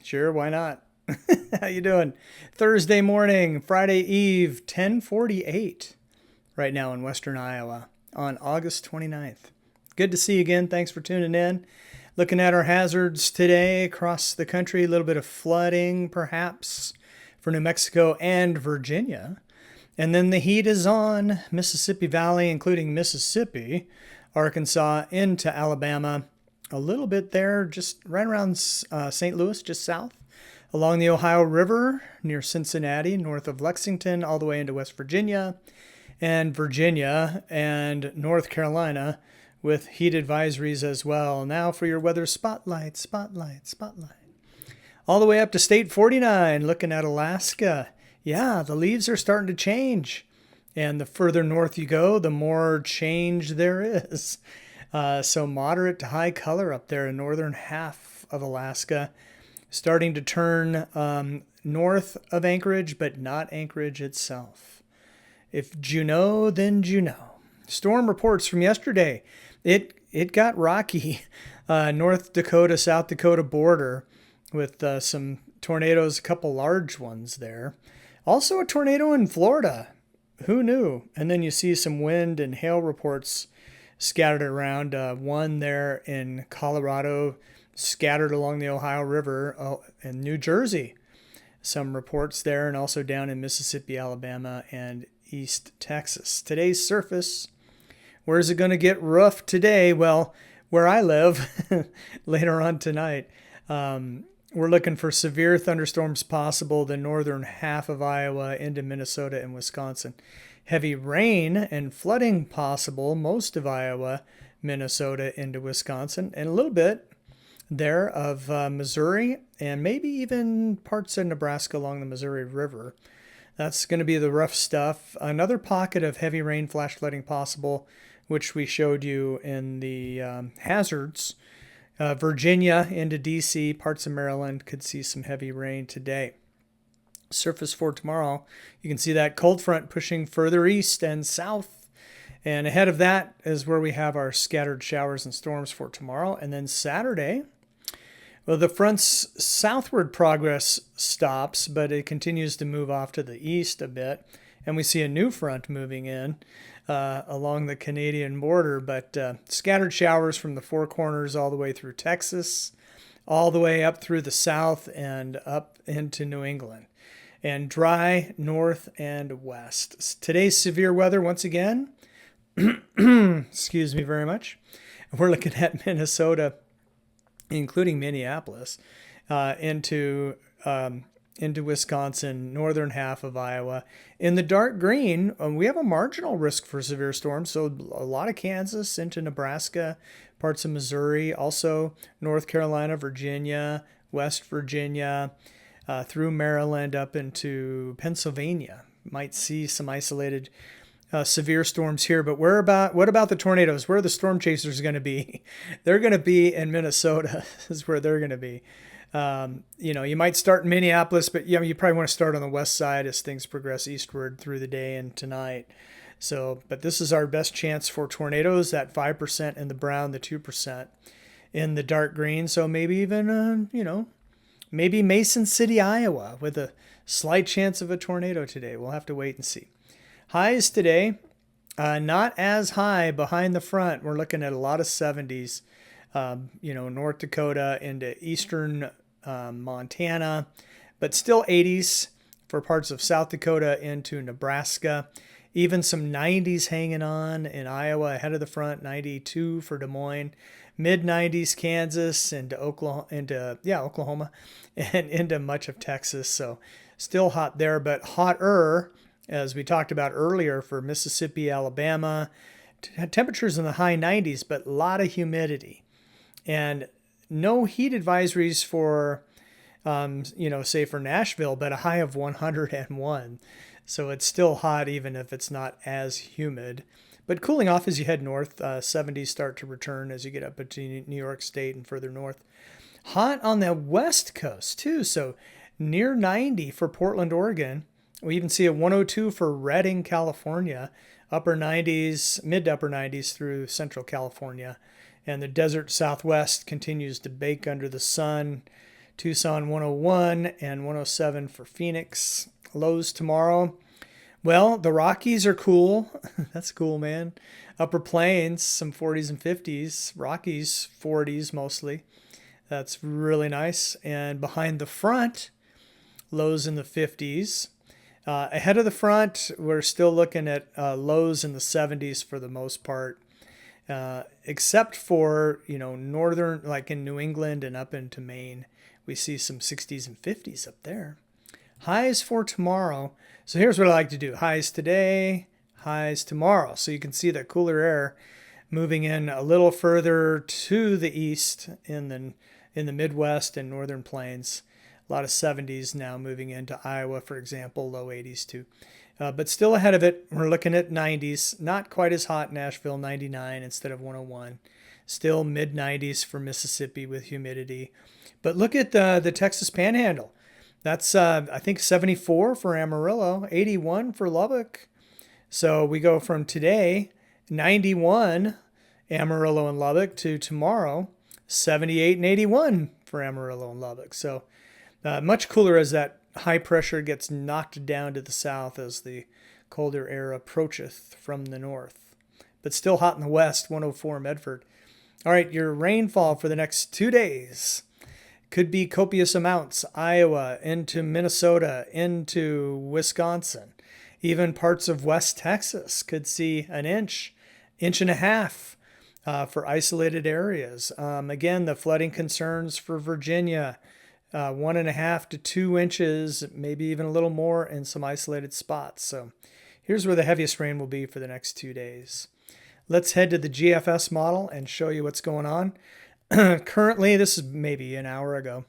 Sure, why not? How you doing? Thursday morning, Friday Eve, 10:48 right now in western Iowa on August 29th. Good to see you again. Thanks for tuning in. Looking at our hazards today across the country, a little bit of flooding perhaps for New Mexico and Virginia. And then the heat is on Mississippi Valley, including Mississippi, Arkansas into Alabama, a little bit there, just right around St. Louis, just south, along the Ohio River near Cincinnati, north of Lexington, all the way into West Virginia and North Carolina with heat advisories as well. Now for your weather spotlight. All the way up to State 49, looking at Alaska. Yeah, the leaves are starting to change. And the further north you go, the more change there is. So moderate to high color up there in northern half of Alaska. Starting to turn north of Anchorage, but not Anchorage itself. If Juneau, then Juneau. Storm reports from yesterday. It got rocky. North Dakota, South Dakota border with some tornadoes, a couple large ones there. Also a tornado in Florida. Who knew? And then you see some wind and hail reports scattered around. One there in Colorado, scattered along the Ohio River in New Jersey. Some reports there, and also down in Mississippi, Alabama, and East Texas. Today's surface. Where is it going to get rough today? Well, where I live later on tonight. We're looking for severe thunderstorms possible the northern half of Iowa into Minnesota and Wisconsin. Heavy rain and flooding possible most of Iowa, Minnesota into Wisconsin, and a little bit there of Missouri and maybe even parts of Nebraska along the Missouri River. That's going to be the rough stuff. Another pocket of heavy rain, flash flooding possible, which we showed you in the hazards. Virginia into D.C., parts of Maryland could see some heavy rain today. Surface for tomorrow, you can see that cold front pushing further east and south. And ahead of that is where we have our scattered showers and storms for tomorrow. And then Saturday, well, the front's southward progress stops, but it continues to move off to the east a bit. And we see a new front moving in along the Canadian border, but scattered showers from the Four Corners all the way through Texas, all the way up through the south and up into New England, and dry north and west. Today's severe weather, once again, excuse me very much, we're looking at Minnesota, including Minneapolis, into Wisconsin, northern half of Iowa. In the dark green, we have a marginal risk for severe storms. So a lot of Kansas into Nebraska, parts of Missouri, also North Carolina, Virginia, West Virginia, through Maryland up into Pennsylvania. Might see some isolated severe storms here. But what about the tornadoes? Where are the storm chasers going to be? They're going to be in Minnesota is where they're going to be. You might start in Minneapolis, but you probably want to start on the west side as things progress eastward through the day and tonight. But this is our best chance for tornadoes, that 5% in the brown, the 2% in the dark green. So maybe even, maybe Mason City, Iowa, with a slight chance of a tornado today. We'll have to wait and see. Highs today, not as high behind the front. We're looking at a lot of 70s. North Dakota into eastern Montana, but still 80s for parts of South Dakota into Nebraska. Even some 90s hanging on in Iowa ahead of the front, 92 for Des Moines, mid 90s Kansas into Oklahoma and into much of Texas. So still hot there, but hotter as we talked about earlier for Mississippi, Alabama. Temperatures in the high 90s, but a lot of humidity. And no heat advisories for, say for Nashville, but a high of 101. So it's still hot even if it's not as humid. But cooling off as you head north, 70s start to return as you get up into New York State and further north. Hot on the west coast too, so near 90 for Portland, Oregon. We even see a 102 for Redding, California. Upper 90s, mid to upper 90s through central California. And the desert southwest continues to bake under the sun. Tucson 101 and 107 for Phoenix. Lows tomorrow. Well, the Rockies are cool. That's cool, man. Upper Plains, some 40s and 50s. Rockies, 40s mostly. That's really nice. And behind the front, lows in the 50s. Ahead of the front, we're still looking at lows in the 70s for the most part, except for, northern, like in New England and up into Maine. We see some 60s and 50s up there. Highs for tomorrow. So here's what I like to do. Highs today, highs tomorrow. So you can see that cooler air moving in a little further to the east in the Midwest and northern plains. A lot of 70s now moving into Iowa, for example, low 80s too. But still ahead of it, we're looking at 90s. Not quite as hot, Nashville, 99 instead of 101. Still mid 90s for Mississippi with humidity. But look at the Texas Panhandle. That's, I think, 74 for Amarillo, 81 for Lubbock. So we go from today, 91 Amarillo and Lubbock, to tomorrow, 78 and 81 for Amarillo and Lubbock. So much cooler as that high pressure gets knocked down to the south as the colder air approacheth from the north. But still hot in the west, 104 Medford. All right, your rainfall for the next 2 days. Could be copious amounts. Iowa, into Minnesota, into Wisconsin. Even parts of West Texas could see an inch and a half for isolated areas. Again, the flooding concerns for Virginia, 1.5 to 2 inches, maybe even a little more in some isolated spots. So here's where the heaviest rain will be for the next 2 days. Let's head to the GFS model and show you what's going on. Currently, this is maybe an hour ago,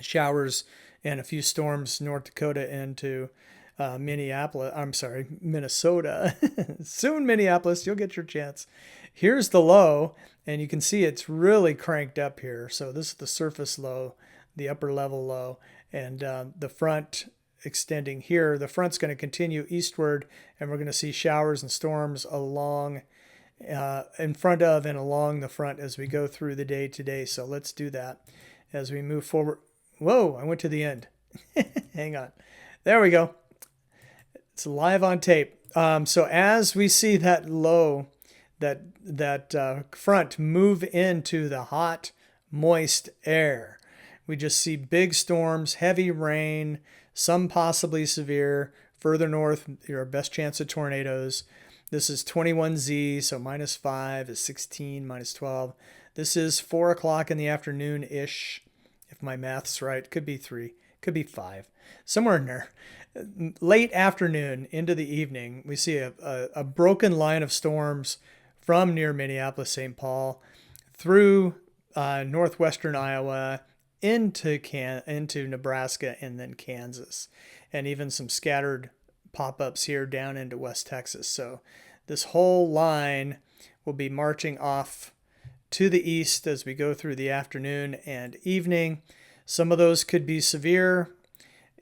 showers and a few storms North Dakota into Minnesota. Soon Minneapolis, you'll get your chance. Here's the low, and you can see it's really cranked up here. So this is the surface low, the upper level low, and the front extending here. The front's going to continue eastward, and we're going to see showers and storms along in front of and along the front as we go through the day today. So let's do that as we move forward. Whoa, I went to the end. Hang on. There we go. It's live on tape. So as we see that low, that front move into the hot, moist air, we just see big storms, heavy rain, some possibly severe. Further north, your best chance of tornadoes. This is 21Z, so -5 is 16, -12. This is 4 o'clock in the afternoon-ish, if my math's right. Could be 3, could be 5, somewhere in there. Late afternoon into the evening, we see a broken line of storms from near Minneapolis, St. Paul, through northwestern Iowa, into Nebraska, and then Kansas, and even some scattered pop-ups here down into West Texas. So this whole line will be marching off to the east as we go through the afternoon and evening. Some of those could be severe,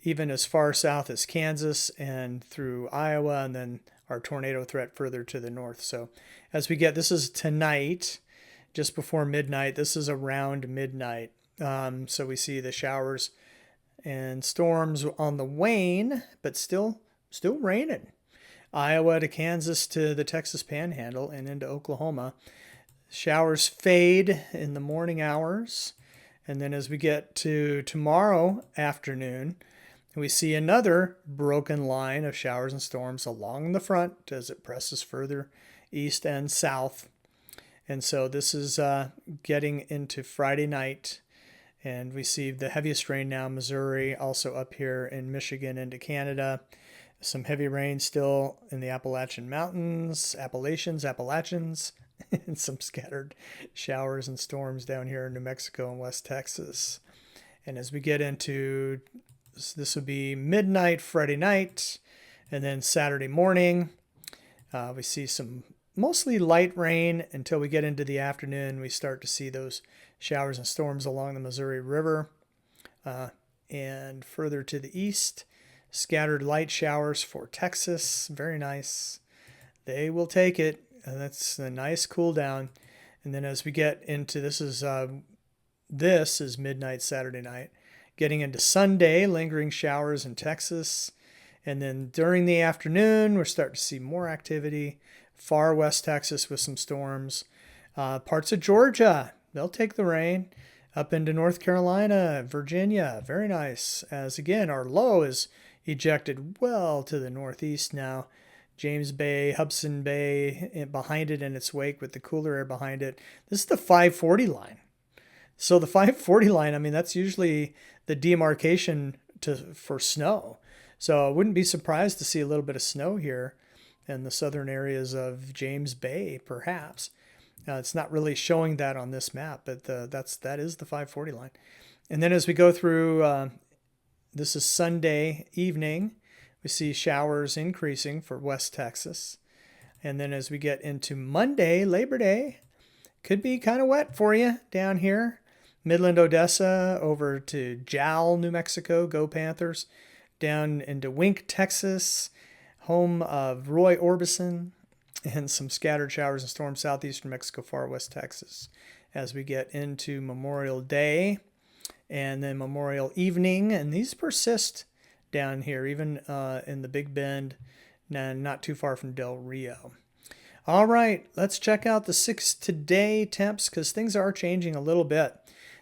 even as far south as Kansas and through Iowa, and then our tornado threat further to the north. So as we get, this is tonight, just before midnight. This is around midnight. So we see the showers and storms on the wane, but still raining. Iowa to Kansas to the Texas Panhandle and into Oklahoma. Showers fade in the morning hours. And then as we get to tomorrow afternoon, we see another broken line of showers and storms along the front as it presses further east and south. And so this is getting into Friday night. And we see the heaviest rain now in Missouri, also up here in Michigan into Canada. Some heavy rain still in the Appalachian Mountains, Appalachians, and some scattered showers and storms down here in New Mexico and West Texas. And as we get into, this would be midnight Friday night, and then Saturday morning, we see some mostly light rain until we get into the afternoon. We start to see those showers and storms along the Missouri River, and further to the east, scattered light showers for Texas. Very nice. They will take it. And that's a nice cool down. And then as we get into, this is this is midnight Saturday night. Getting into Sunday, lingering showers in Texas. And then during the afternoon, we're starting to see more activity. Far west Texas with some storms. Parts of Georgia, they'll take the rain. Up into North Carolina, Virginia, very nice. As again, our low is ejected well to the northeast now. James Bay, Hudson Bay behind it in its wake with the cooler air behind it. This is the 540 line. So the 540 line, I mean, that's usually the demarcation for snow. So I wouldn't be surprised to see a little bit of snow here in the southern areas of James Bay, perhaps. It's not really showing that on this map, but that is the 540 line. And then as we go through, this is Sunday evening, we see showers increasing for West Texas. And then as we get into Monday, Labor Day, could be kind of wet for you down here. Midland, Odessa, over to Jowell, New Mexico, go Panthers. Down into Wink, Texas, home of Roy Orbison, and some scattered showers and storms southeastern Mexico, far west Texas. As we get into Memorial Day and then Memorial Evening, and these persist down here, even in the Big Bend, and not too far from Del Rio. All right, let's check out the 6 today temps because things are changing a little bit.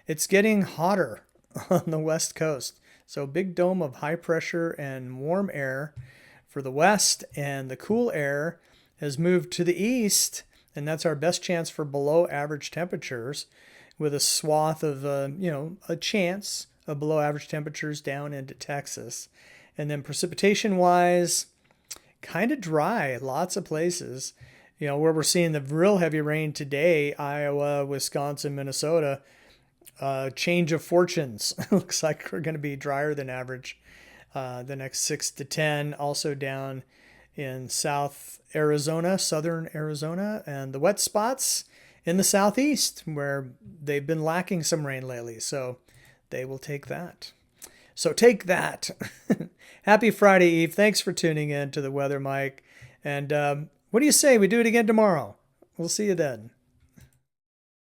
It's getting hotter on the west coast. So big dome of high pressure and warm air for the west, and the cool air has moved to the east, and that's our best chance for below average temperatures with a swath of, a chance of below average temperatures down into Texas. And then precipitation wise, kind of dry, lots of places. Where we're seeing the real heavy rain today, Iowa, Wisconsin, Minnesota, change of fortunes. Looks like we're going to be drier than average the next 6 to 10. Also down in southern Arizona, and the wet spots in the southeast where they've been lacking some rain lately. So they will take that. So take that. Happy Friday Eve. Thanks for tuning in to the Weather Mike. And what do you say we do it again tomorrow? We'll see you then.